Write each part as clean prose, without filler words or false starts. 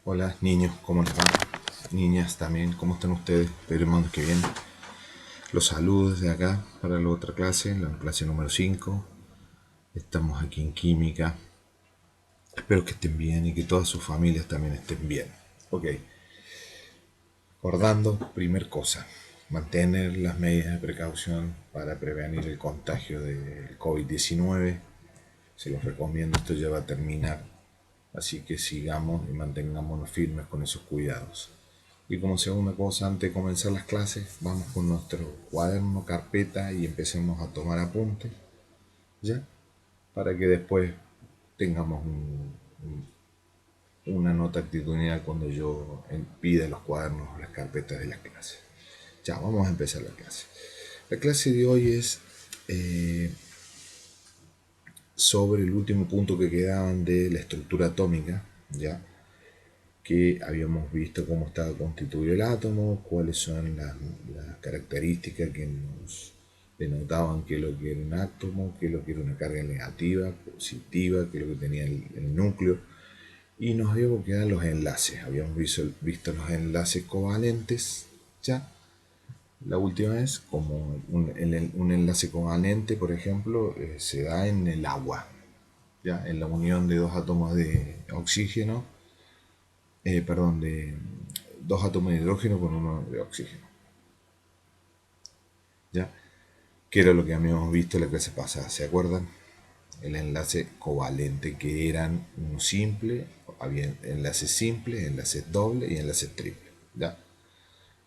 Hola niños, ¿cómo les va? Niñas también, ¿cómo están ustedes? Esperemos que bien. Los saludos de acá para la otra clase, la clase número 5. Estamos aquí en química. Espero que estén bien y que todas sus familias también estén bien. Ok, recordando, primer cosa, mantener las medidas de precaución para prevenir el contagio del COVID-19. Se los recomiendo, esto ya va a terminar. Así que sigamos y mantengámonos firmes con esos cuidados. Y como segunda cosa, antes de comenzar las clases, vamos con nuestro cuaderno, carpeta y empecemos a tomar apuntes, ¿ya? Para que después tengamos una nota actitudinal cuando yo pida los cuadernos o las carpetas de las clases. Ya, vamos a empezar la clase. La clase de hoy es sobre el último punto que quedaban de la estructura atómica, ¿ya? Que habíamos visto cómo estaba constituido el átomo, cuáles son las características que nos denotaban qué es lo que era un átomo, qué es lo que era una carga negativa, positiva, qué es lo que tenía el núcleo. Y nos habíamos quedado los enlaces. Habíamos visto los enlaces covalentes, ya. La última vez, como un enlace covalente, por ejemplo, se da en el agua, ya, en la unión de dos átomos de oxígeno, perdón, de dos átomos de hidrógeno con uno de oxígeno. ¿Ya? Que era lo que habíamos visto en la clase pasada, ¿se acuerdan? El enlace covalente, que eran uno simple, había enlaces simples, enlaces dobles y enlaces triples. ¿Ya?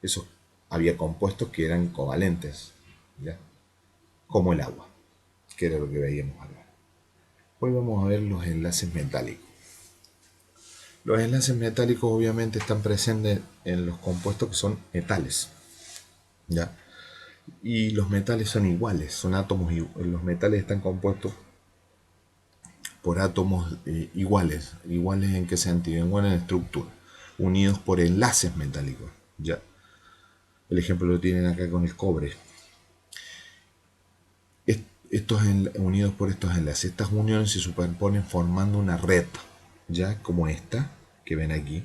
Eso, había compuestos que eran covalentes, ¿ya? Como el agua, que era lo que veíamos acá. Hoy vamos a ver los enlaces metálicos. Los enlaces metálicos obviamente están presentes en los compuestos que son metales, ¿ya? Y los metales son iguales, son átomos, los metales están compuestos por átomos iguales. ¿Iguales en qué sentido? Igual en estructura, unidos por enlaces metálicos. Ya, el ejemplo lo tienen acá con el cobre. Unidos por estos enlaces, estas uniones se superponen formando una red, ya como esta que ven aquí.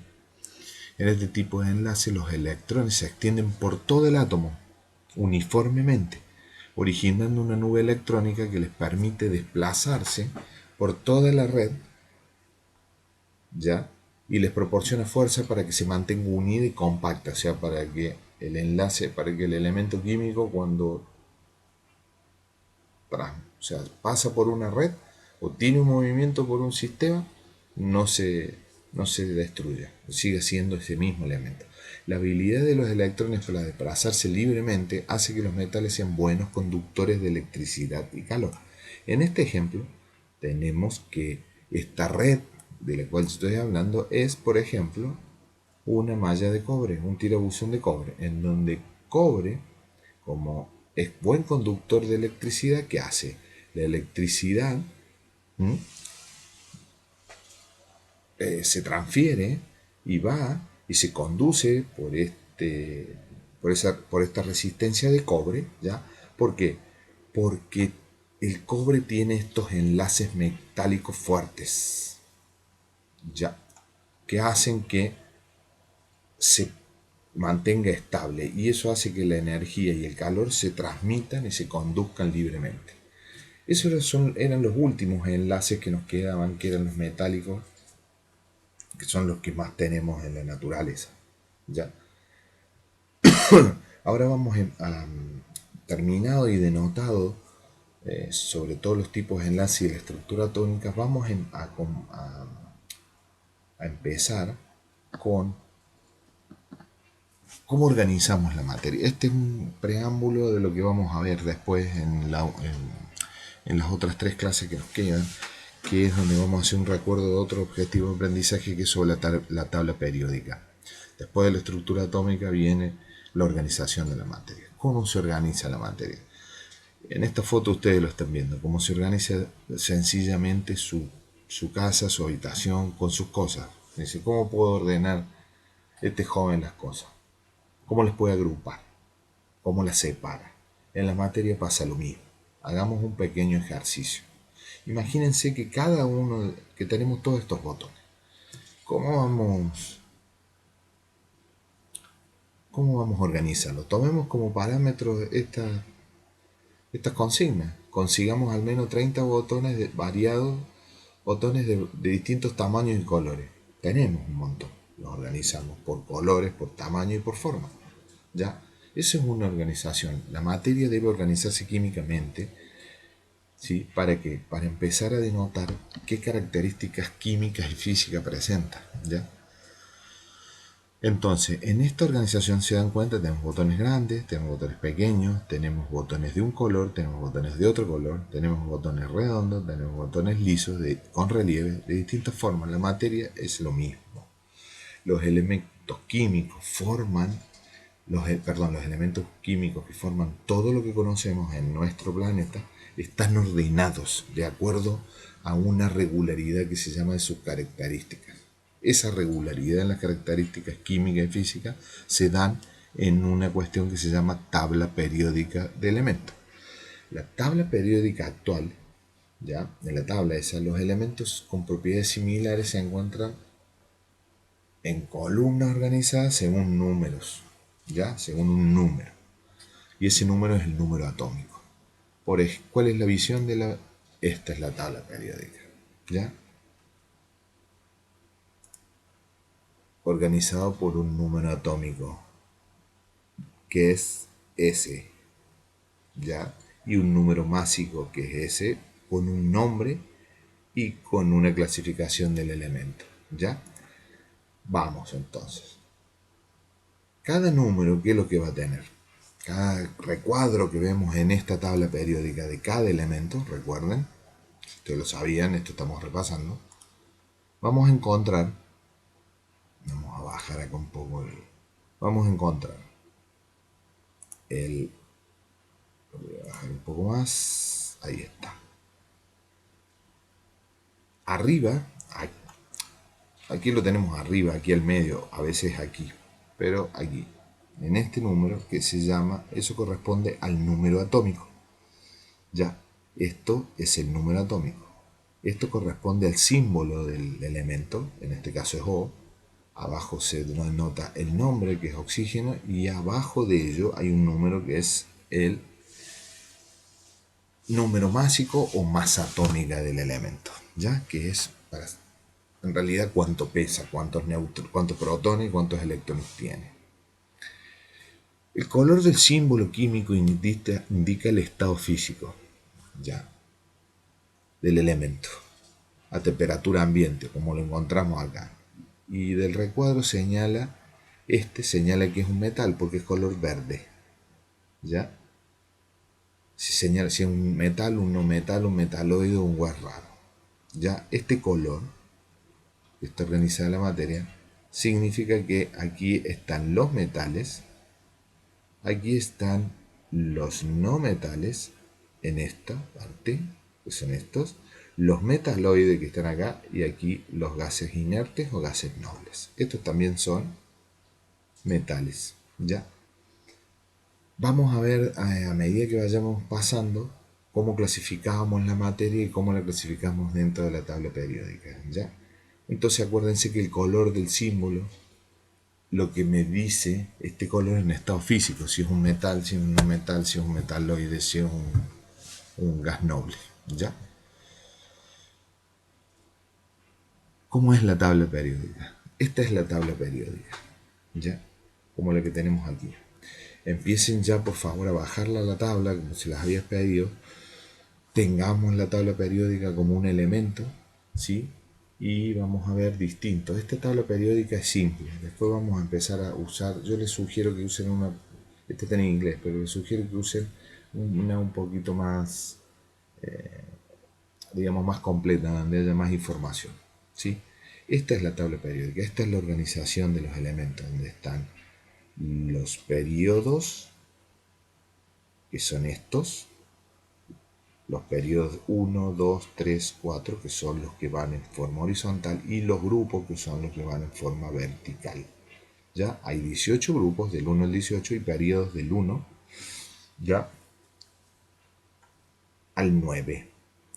En este tipo de enlace los electrones se extienden por todo el átomo uniformemente, originando una nube electrónica que les permite desplazarse por toda la red, ¿ya? Y les proporciona fuerza para que se mantenga unida y compacta, o sea, para que el enlace, para que el elemento químico cuando o sea, pasa por una red o tiene un movimiento por un sistema, no se, no se destruye, sigue siendo ese mismo elemento. La habilidad de los electrones para desplazarse libremente hace que los metales sean buenos conductores de electricidad y calor. En este ejemplo, tenemos que esta red de la cual estoy hablando es, por ejemplo, una malla de cobre, un tirabuzón de cobre, en donde cobre, como es buen conductor de electricidad, ¿qué hace? La electricidad se transfiere y va y se conduce por esta resistencia de cobre, ¿ya? ¿Por qué? Porque el cobre tiene estos enlaces metálicos fuertes, ¿ya? Que hacen que se mantenga estable y eso hace que la energía y el calor se transmitan y se conduzcan libremente. Esos eran los últimos enlaces que nos quedaban, que eran los metálicos, que son los que más tenemos en la naturaleza. ¿Ya? Ahora vamos a terminado y denotado sobre todos los tipos de enlaces y la estructura atómica, vamos a empezar con cómo organizamos la materia. Este es un preámbulo de lo que vamos a ver después en las otras tres clases que nos quedan, que es donde vamos a hacer un recuerdo de otro objetivo de aprendizaje, que es sobre la tabla periódica. Después de la estructura atómica viene la organización de la materia. ¿Cómo se organiza la materia? En esta foto ustedes lo están viendo, cómo se organiza sencillamente su casa, su habitación, con sus cosas. Dice, ¿cómo puedo ordenar este joven las cosas? ¿Cómo les puede agrupar? ¿Cómo las separa? En la materia pasa lo mismo. Hagamos un pequeño ejercicio. Imagínense que cada uno, que tenemos todos estos botones. ¿Cómo vamos, cómo vamos a organizarlo? Tomemos como parámetro estas consignas. Consigamos al menos 30 botones variados, botones de distintos tamaños y colores. Tenemos un montón. Los organizamos por colores, por tamaño y por forma. ¿Ya? Eso es una organización. La materia debe organizarse químicamente, ¿sí? ¿Para qué? Para empezar a denotar qué características químicas y físicas presenta. ¿Ya? Entonces, en esta organización se dan cuenta, tenemos botones grandes, tenemos botones pequeños, tenemos botones de un color, tenemos botones de otro color, tenemos botones redondos, tenemos botones lisos con relieve de distintas formas. La materia es lo mismo. Los elementos químicos forman, los elementos químicos que forman todo lo que conocemos en nuestro planeta están ordenados de acuerdo a una regularidad que se llama de sus características. Esa regularidad en las características químicas y físicas se dan en una cuestión que se llama tabla periódica de elementos. La tabla periódica actual, ¿ya? En la tabla esa, los elementos con propiedades similares se encuentran en columnas organizadas según números, ¿ya? Según un número. Y ese número es el número atómico. ¿Cuál es la visión de la? Esta es la tabla periódica, ¿ya? Organizado por un número atómico que es S, ¿ya? Y un número másico que es S con un nombre y con una clasificación del elemento, ¿ya? Vamos entonces. Cada número, ¿qué es lo que va a tener? Cada recuadro que vemos en esta tabla periódica de cada elemento, recuerden, ustedes lo sabían, esto estamos repasando, vamos a encontrar, vamos a bajar acá un poco, vamos a encontrar el, voy a bajar un poco más, ahí está. Arriba, aquí lo tenemos arriba, aquí al medio, a veces aquí, pero aquí, en este número que se llama, eso corresponde al número atómico. Ya, esto es el número atómico. Esto corresponde al símbolo del elemento, en este caso es O. Abajo se denota el nombre, que es oxígeno, y abajo de ello hay un número que es el número másico o masa atómica del elemento, ya que es para, en realidad cuánto pesa, cuántos protones y cuántos electrones tiene. El color del símbolo químico indica el estado físico, ya, del elemento, a temperatura ambiente, como lo encontramos acá. Y del recuadro señala que es un metal porque es color verde, ¿ya? Si señala si es un metal, un no metal, un metaloide o un gas raro. Ya este color, que está organizada la materia, significa que aquí están los metales, aquí están los no metales, en esta parte, que son estos, los metaloides que están acá, y aquí los gases inertes o gases nobles. Estos también son metales, ¿ya? Vamos a ver a medida que vayamos pasando cómo clasificábamos la materia y cómo la clasificamos dentro de la tabla periódica, ¿ya? Entonces acuérdense que el color del símbolo, lo que me dice este color en estado físico, si es un metal, si es un no metal, si es un metaloide, si es un gas noble, ¿ya? ¿Cómo es la tabla periódica? Esta es la tabla periódica, ¿ya? Como la que tenemos aquí. Empiecen ya por favor a bajarla a la tabla, como se las había pedido. Tengamos la tabla periódica como un elemento, ¿sí? Y vamos a ver distintos. Esta tabla periódica es simple. Después vamos a empezar a usar, yo les sugiero que usen una, este está en inglés, pero les sugiero que usen una un poquito más, digamos, más completa, donde haya más información, ¿sí? Esta es la tabla periódica, esta es la organización de los elementos, donde están los periodos, que son estos, los periodos 1, 2, 3, 4, que son los que van en forma horizontal, y los grupos, que son los que van en forma vertical. Ya hay 18 grupos, del 1 al 18, y periodos del 1 ya al 9.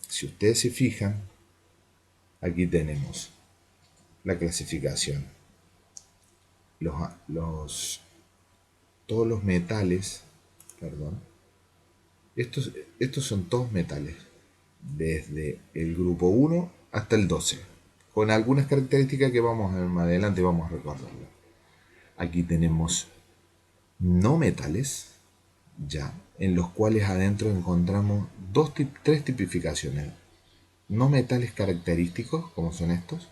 Si ustedes se fijan, aquí tenemos la clasificación. Los, los, todos los metales, perdón, estos son todos metales, desde el grupo 1 hasta el 12, con algunas características que vamos a ver más adelante, vamos a recordarlas. Aquí tenemos no metales, ya, en los cuales adentro encontramos tres tipificaciones. No metales característicos, como son estos.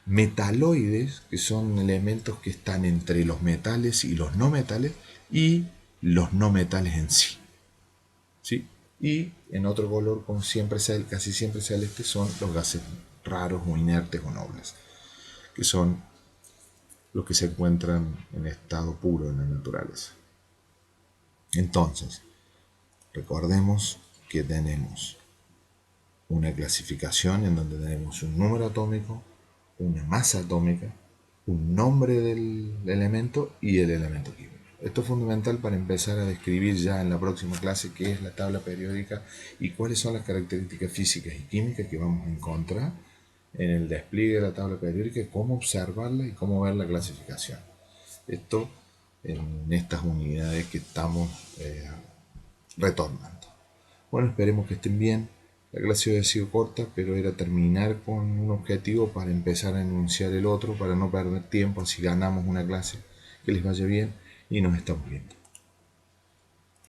Metaloides, que son elementos que están entre los metales y los no metales, y los no metales en sí. ¿Sí? Y en otro color, como siempre casi siempre celeste, son los gases raros o inertes o nobles, que son los que se encuentran en estado puro en la naturaleza. Entonces, recordemos que tenemos una clasificación en donde tenemos un número atómico, una masa atómica, un nombre del elemento y el elemento químico. Esto es fundamental para empezar a describir ya en la próxima clase qué es la tabla periódica y cuáles son las características físicas y químicas que vamos a encontrar en el despliegue de la tabla periódica, cómo observarla y cómo ver la clasificación. Esto en estas unidades que estamos retornando. Bueno, esperemos que estén bien. La clase ha sido corta, pero era terminar con un objetivo para empezar a enunciar el otro, para no perder tiempo, así ganamos una clase. Que les vaya bien y nos estamos viendo.